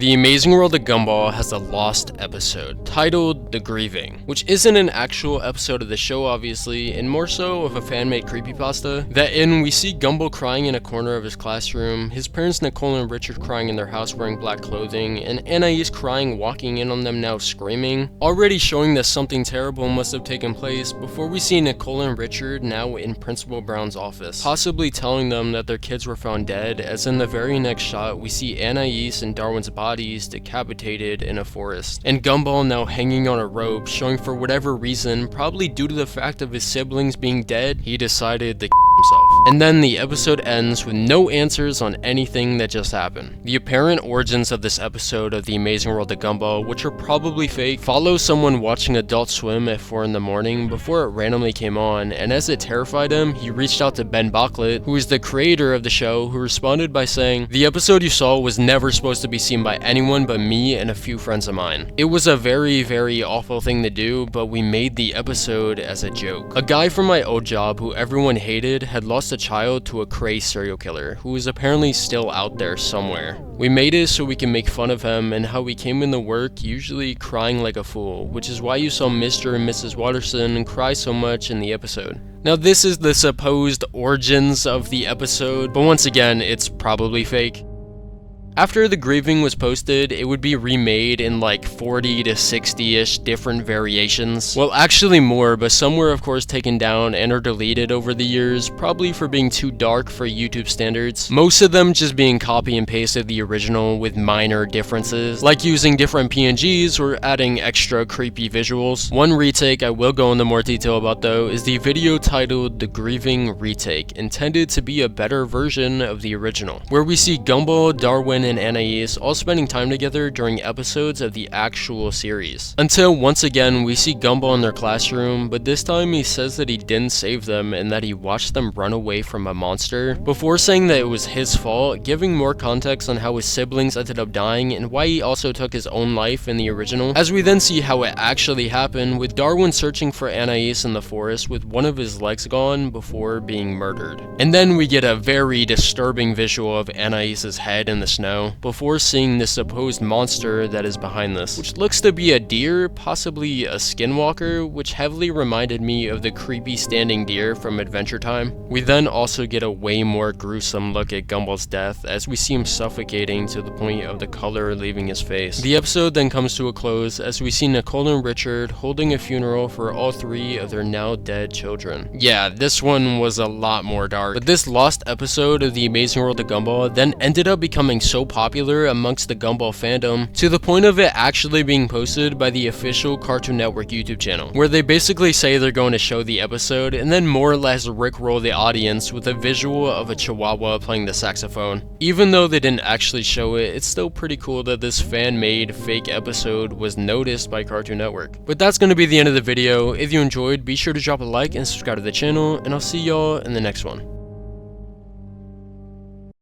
The Amazing World of Gumball has a lost episode titled The Grieving, which isn't an actual episode of the show obviously, and more so of a fan-made creepypasta. That in, we see Gumball crying in a corner of his classroom, his parents Nicole and Richard crying in their house wearing black clothing, and Anias crying walking in on them now screaming, already showing that something terrible must have taken place before we see Nicole and Richard now in Principal Brown's office, possibly telling them that their kids were found dead, as in the very next shot we see Anias and Darwin's bodies decapitated in a forest, and Gumball now hanging on a rope, showing for whatever reason, probably due to the fact of his siblings being dead, he decided to himself. And then the episode ends with no answers on anything that just happened. The apparent origins of this episode of The Amazing World of Gumball, which are probably fake, follow someone watching Adult Swim at 4 in the morning before it randomly came on, and as it terrified him, he reached out to Ben Bocklett, who is the creator of the show, who responded by saying, "The episode you saw was never supposed to be seen by anyone but me and a few friends of mine. It was a very, very awful thing to do, but we made the episode as a joke." A guy from my old job who everyone hated had lost a child to a crazy serial killer, who is apparently still out there somewhere. We made it so we can make fun of him and how we came into work usually crying like a fool, which is why you saw Mr. and Mrs. Watterson cry so much in the episode. Now this is the supposed origins of the episode, but once again, it's probably fake. After The Grieving was posted, it would be remade in like 40 to 60-ish different variations. Well, actually more, but some were of course taken down and or deleted over the years, probably for being too dark for YouTube standards. Most of them just being copy and pasted the original with minor differences, like using different PNGs or adding extra creepy visuals. One retake I will go into more detail about though is the video titled The Grieving Retake, intended to be a better version of the original, where we see Gumball, Darwin, and Anias all spending time together during episodes of the actual series. Until once again we see Gumball in their classroom, but this time he says that he didn't save them and that he watched them run away from a monster, before saying that it was his fault, giving more context on how his siblings ended up dying and why he also took his own life in the original, as we then see how it actually happened, with Darwin searching for Anias in the forest with one of his legs gone before being murdered. And then we get a very disturbing visual of Anias' head in the snow, before seeing the supposed monster that is behind this, which looks to be a deer, possibly a skinwalker, which heavily reminded me of the creepy standing deer from Adventure Time. We then also get a way more gruesome look at Gumball's death, as we see him suffocating to the point of the color leaving his face. The episode then comes to a close as we see Nicole and Richard holding a funeral for all three of their now dead children. Yeah, this one was a lot more dark, but this lost episode of The Amazing World of Gumball then ended up becoming so popular amongst the Gumball fandom, to the point of it actually being posted by the official Cartoon Network YouTube channel, where they basically say they're going to show the episode and then more or less rickroll the audience with a visual of a chihuahua playing the saxophone. Even though they didn't actually show it, it's still pretty cool that this fan-made fake episode was noticed by Cartoon Network. But that's going to be the end of the video. If you enjoyed, be sure to drop a like and subscribe to the channel, and I'll see y'all in the next one.